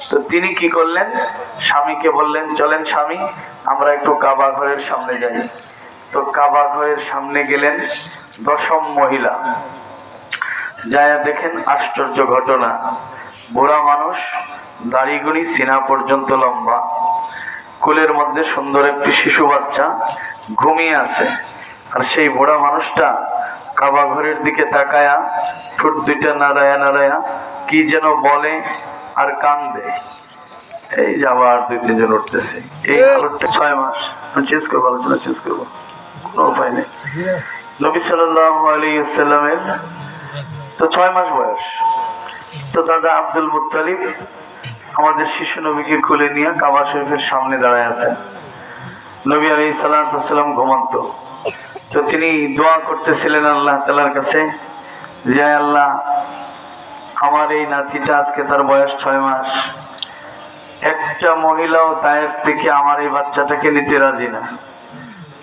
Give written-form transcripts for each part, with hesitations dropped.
তো তিনি কি করলেন, স্বামীকে বললেন চলেন স্বামী আমরা একটু কাবা ঘরের সামনে যাই। তো কাবা ঘরের সামনে গেলেন, দশম মহিলা যায় দেখেন আশ্চর্য ঘটনা, বুড়া মানুষ, দাড়িগুড়ি সিনা পর্যন্ত লম্বা, কোলের মধ্যে সুন্দর একটি শিশু বাচ্চা ঘুমিয়ে আছে। আর সেই বুড়া মানুষটা কাবা ঘরের দিকে তাকায়া ঠোঁট দুইটা নাড়ায়া নাড়ায়া কি যেন বলে আর কান্দে। এই যে আবার দুই তিনজন উঠতেছে, এই হালতটা 6 মাস। আমি চেঞ্জ করবো, আলোচনা চেঞ্জ করবো, কোনো উপায় নেই। নবী সাল্লাল্লাহু আলাইহি ওয়াসাল্লামের তো 6 মাস বয়স। তো দাদা আব্দুল মুত্তালিব আমাদের শিশু নবীকে কোলে নিয়ে কাবা শরীফের সামনে দাঁড়ায় আছেন। নবী আলাইহিস সালাতু ওয়াস সালাম ঘুমন্ত। তো তিনি দোয়া করতেছিলেন আল্লাহ তাআলার কাছে, যে আল্লাহ আমার এই নাতিটা আজকে তার বয়স 6 মাস, একটা মহিলাও তায়েফ থেকে আমার এই বাচ্চাটাকে নিতে রাজি না।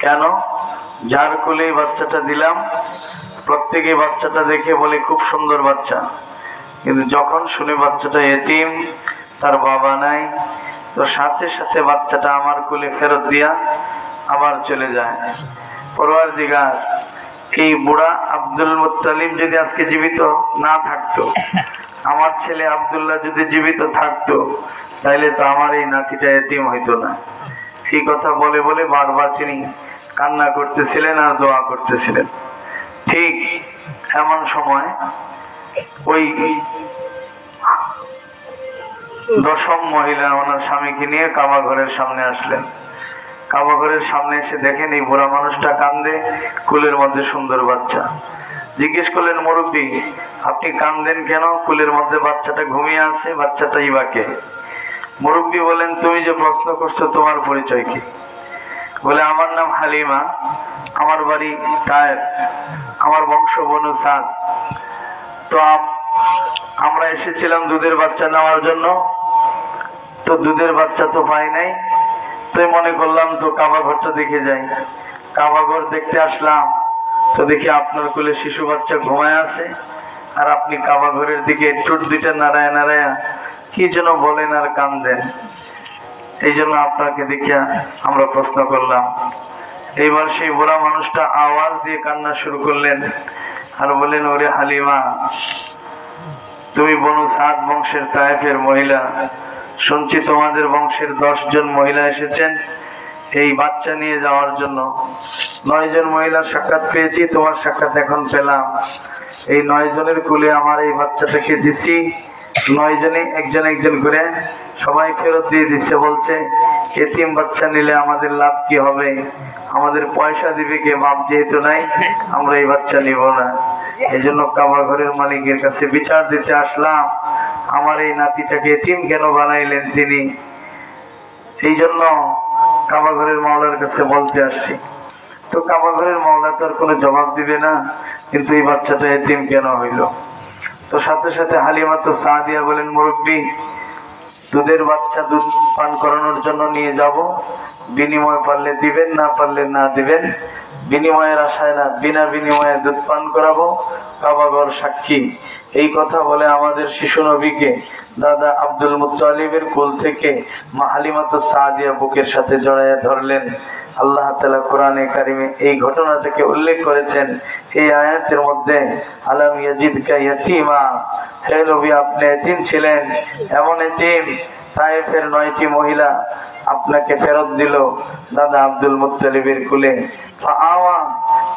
কেন? যার কোলে এই বাচ্চাটা দিলাম প্রত্যেকে বাচ্চাটা দেখে বলে খুব সুন্দর বাচ্চা, কিন্তু যখন শুনে বাচ্চাটা এতিম, তার বাবা নাই, তো সাথে সাথে বাচ্চাটা আমার কোলে ফেরত দিয়া আবার চলে যায়। পরওয়ারদিগার, এই বুড়া আব্দুল মুত্তালিব যদি আজকে জীবিত না থাকতো, আমার ছেলে আব্দুল্লাহ যদি জীবিত থাকতো, তাইলে তো আমার এই নাতিটা এতিম হইতো না। এই কথা বলে বলে বারবার তিনি কান্না করতেছিলেন আর দোয়া করতেছিলেন। ঠিক এমন সময় ওই দশম মহিলা ওনার স্বামীকে নিয়ে কাবা ঘরের সামনে আসলেন। কাবা ঘরের সামনে এসে দেখেন এই বুড়া মানুষটা কান্দে, কুলের মধ্যে সুন্দর বাচ্চা। জিজ্ঞেস করলেন, মুরব্বী আপনি কান্দেন কেন? কুলের মধ্যে বাচ্চাটা ঘুমিয়ে আছে, বাচ্চাটা ইবাকে। মুরব্বী বলেন, তুমি যে প্রশ্ন করছো তোমার পরিচয় কি? বলে, আমার নাম হালিমা, আমার বাড়ি তায়েফ, আমার বংশ বনু সাদ। তো আমরা এসেছিলাম দুধের বাচ্চা নেওয়ার জন্য, তো দুধের বাচ্চা তো পাই নাই, তাই মনে করলাম তো কাবা ঘরটা দেখে যাই। কাবা ঘর দেখতে আসলাম, তো দেখি আপনার কোলে শিশু বাচ্চা ঘুমায় আছে, আর আপনি কাবা ঘরের দিকে ঠোঁট দুইটা নাড়ায় নাড়ায়া কি যেন বলেন আর কান্দেন। এই জন্য আপনাকে দেখিয়া আমরা প্রশ্ন করলাম। এইবার সেই বুড়া মানুষটা আওয়াজ দিয়ে কান্না শুরু করলেন আর বললেন, ওরে হালিমা, তুমি বনু সাদ বংশের তায়েফের মহিলা, শুনছি তোমাদের বংশের 10 জন মহিলা এসেছেন এই বাচ্চা নিয়ে যাওয়ার জন্য। 9 জন মহিলার সাক্ষাৎ পেয়েছি, তোমার সাক্ষাৎ এখন পেলাম। এই 9 জনের কোলে আমার এই বাচ্চাটাকে দিছি, 9 জনে একজন একজন করে সবাই ফেরত দিয়ে দিচ্ছে। বলছে এতিম বাচ্চা নিলে আমাদের লাভ কি হবে? আমাদের পয়সা দিবে কে? বাপ যেহেতু নাই, আমরা এই বাচ্চা নিব না। এই জন্য কাবা ঘরের মালিকের কাছে বিচার দিতে আসলাম, আমার এই নাতিটাকে এতিম কেন বানাইলেন তিনি। এই জন্য কাবা ঘরের মাওলার কাছে বলতে আসছি। তো কাবা ঘরের মাওলা তো আর কোনো জবাব দিবে না, কিন্তু এই বাচ্চাটা এতিম কেন হইল? তো সাথে সাথে হালিমা তো সাদিয়া বলেন, মুরব্বী দুধের বাচ্চা দুধ পান করানোর জন্য নিয়ে যাব, বিনিময় পারলে দিবেন, না পারলে না দিবেন, বিনিময়ের আশায় না, বিনা বিনিময়ে দুধ পান করাবো, কাবা ঘর সাক্ষী। এই কথা বলে আমাদের শিশু নবীকে দাদা আব্দুল মুত্তালিবের কোল থেকে মা হালিমা তো সাদিয়া বুকের সাথে জড়াইয়া ধরলেন। আল্লাহ তাআলা কোরআনে কারিমে এই ঘটনাটাকে উল্লেখ করেছেন এই আয়াতের মধ্যে, আলাম ইয়াজিদকা ইয়াতীমা, হে নবী আপনি এতিম ছিলেন, এমন এতিম তায়েফের 9টি মহিলা আপনাকে ফেরত দিল দাদা আব্দুল মুত্তালিবের কোলে। ফাআওয়া,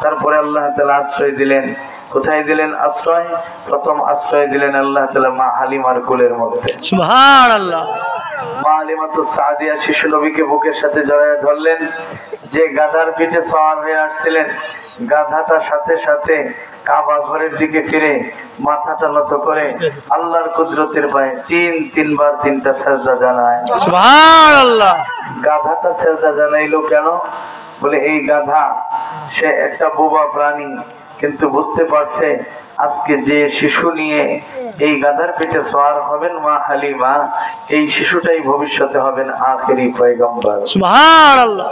তারপরে আল্লাহ তাআলা আশ্রয় দিলেন। কোথায় দিলেন আশ্রয়? প্রথম আশ্রয় দিলেন আল্লাহ তাআলা মা হালিমার কোলের মধ্যে। সুবহানাল্লাহ। মা হালিমা তো সাদিয়া শিশু নবীকে বুকের সাথে জড়ায় ধরলেন। যে গাধার পিঠে সওয়ার হয়ে আসছিলেন, গাধাটা সাথে সাথে কাবা ঘরের দিকে ফিরে মাথাটা নত করে আল্লাহর কুদরতের পায়ে তিনবার 3টা সেজদা জানায়। সুবহানাল্লাহ। গাধাটা সেজদা জানাইলো কেন? বলে এই গাধা সে একটা বোবা প্রাণী, কিন্তু বুঝতে পারছে আজকে যে শিশু নিয়ে এই গাধার পেটে সওয়ার হবেন মা হালিমা, এই শিশুটাই ভবিষ্যতে হবেন আখেরি পয়গম্বর। সুবহানাল্লাহ।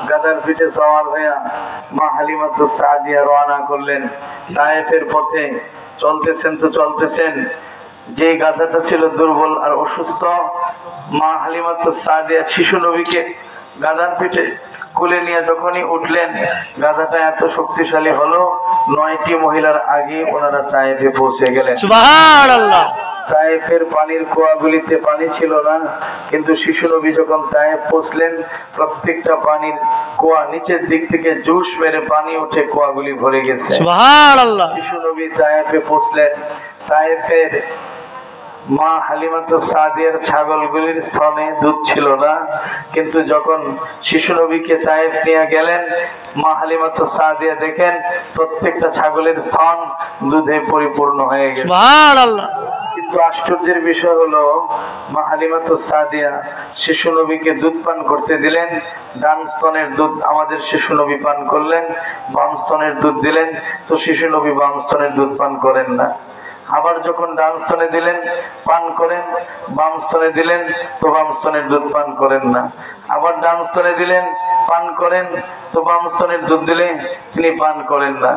গাধার পিঠে সওয়ার হইয়া মা হালিমা তো সাদিয়া রওনা করলেন তায়েফের পথে। চলতেছেন তো চলতেছেন, যে গাধাটা ছিল দুর্বল আর অসুস্থ, মা হালিমাতুস সাদিয়া শিশু নবীকে গাধার পিঠে কোলে নিয়ে যখনই উঠলেন, গাধাটা এত শক্তিশালী হলো 9টি মহিলার আগে ওনারা তায়েফে পৌঁছে গেলেন। সুবহানাল্লাহ। তায়েফের পানির কুয়াগুলিতে পানি ছিল না, কিন্তু শিশু নবী যখন তায়েফ পৌঁছলেন, প্রত্যেকটা পানির কুয়া নিচের দিক থেকে জোশ মেরে পানি উঠে কুয়াগুলি ভরে গেছে। সুবহানাল্লাহ। শিশু নবী তায়েফে পৌঁছলেন। তায়েফের মা হালিমাতুস সাদিয়ার ছাগলগুলির স্তনে দুধ ছিল না, কিন্তু যখন শিশু নবীকে তায়েফ নিয়ে গেলেন, মা হালিমাতুস সাদিয়া দেখেন প্রত্যেকটা ছাগলের স্তন দুধে পরিপূর্ণ হয়ে গেছে। সুবহানাল্লাহ। কিন্তু আশ্চর্যের বিষয় হলো, মা হালিমাতুস সাদিয়া শিশু নবীকে দুধ পান করতে দিলেন। ডান স্তনের দুধ আমাদের শিশু নবী পান করলেন, বাম স্তনের দুধ দিলেন, তো শিশু নবী বাম স্তনের দুধ পান করেন না। আবার যখন ডান স্তনে দিলেন পান করেন, বাম স্তনে দিলেন তো বাম স্তনের দুধ পান করেন না। আবার ডান স্তনে দিলেন পান করেন, তো বাম স্তনের দুধ দিলে তিনি পান করেন না।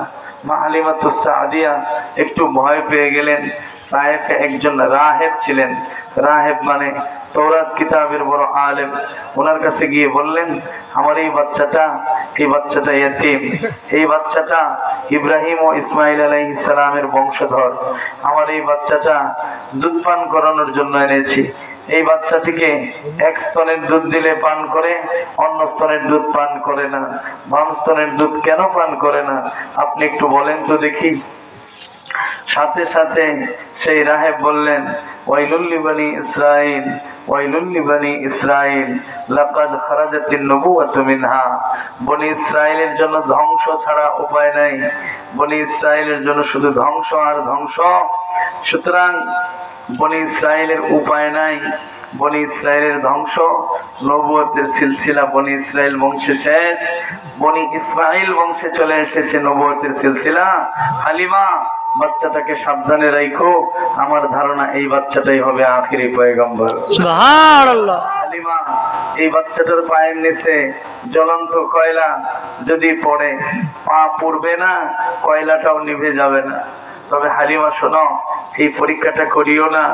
মা হালিমাতুস সাদিয়া একটু ভয় পেয়ে গেলেন। তায়েফে একজন রাহেব ছিলেন, রাহেব মানে তওরাত কিতাবের বড় আলেম। ওনার কাছে গিয়ে বললেন, আমার এই বাচ্চাটা ইয়াতীম, এই বাচ্চাটা ইব্রাহিম ও ইসমাইল আলাইহিস সালামের বংশধর। আমার এই বাচ্চাটা দুধ পান করানোর জন্য এনেছি। এই বাচ্চাটিকে এক স্তনের দুধ দিলে পান করে, অন্য স্তনের দুধ পান করে না। বাম স্তনের দুধ কেন পান করে না, আপনি একটু বলেন তো দেখি। সাথে সাথে সেই রাহেব বললেন, ওয়াইলুল লিবানি ইসরাঈল, ওয়াইলুল লিবানি ইসরাঈল, লাকাদ খারাজাতিন নবুওয়াতু মিনহা। বনি ইসরাইলের জন্য ধ্বংস ছাড়া উপায় নাই, বনি ইসরাইলের জন্য শুধু ধ্বংস আর ধ্বংস। সুতরাং বনি ইসরাইলের উপায় নাই, বনি ইসরাইলের ধ্বংস, নবুয়তের সিলসিলা বনি ইসরাইল বংশে শেষ, বনি ইসমাইল বংশে চলে এসেছে নবুয়তের সিলসিলা। হালিমা, বাচ্চাটাকে সাবধানে রাখো, আমার ধারণা এই বাচ্চাটাই হবে আখিরি পয়গম্বর। সুবহানাল্লাহ। হালিমা, এই বাচ্চাটার পায়ের নিচে জ্বলন্ত কয়লা যদি পড়ে, পা পুড়বে না, কয়লাটাও নিভে যাবে না। তবে হালিমা শোনো, এই পরীক্ষাটা করিও না,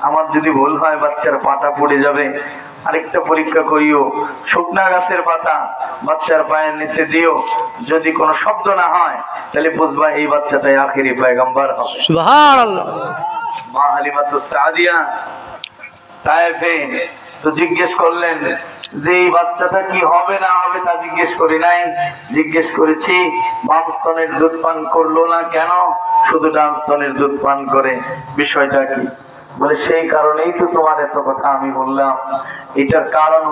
আমার যদি ভুল হয় বাচ্চার পাটা পড়ে যাবে। আরেকটা পরীক্ষা করিও, শুকনা গাছের পাতা বাচ্চার পায়ের নিচে দিও, যদি কোনো শব্দ না হয় তাহলে বুঝবা এই বাচ্চাটাই আখিরি পয়গম্বর হবে। সুবহানাল্লাহ। মা হালিমাতুস সাদিয়া তায়েফে তো জিজ্ঞেস করলেন যে এই বাচ্চাটা কি হবে না হবে, তা জিজ্ঞেস করি নাই, জিজ্ঞেস করেছি বাম স্তনের দুধ পান করলো না কেন, শুধু ডান স্তনের দুধ পান করে, বিষয়টা কি? বলে সেই কারণেই তো তোমার এত কথা আমি বললাম। এটার কারণ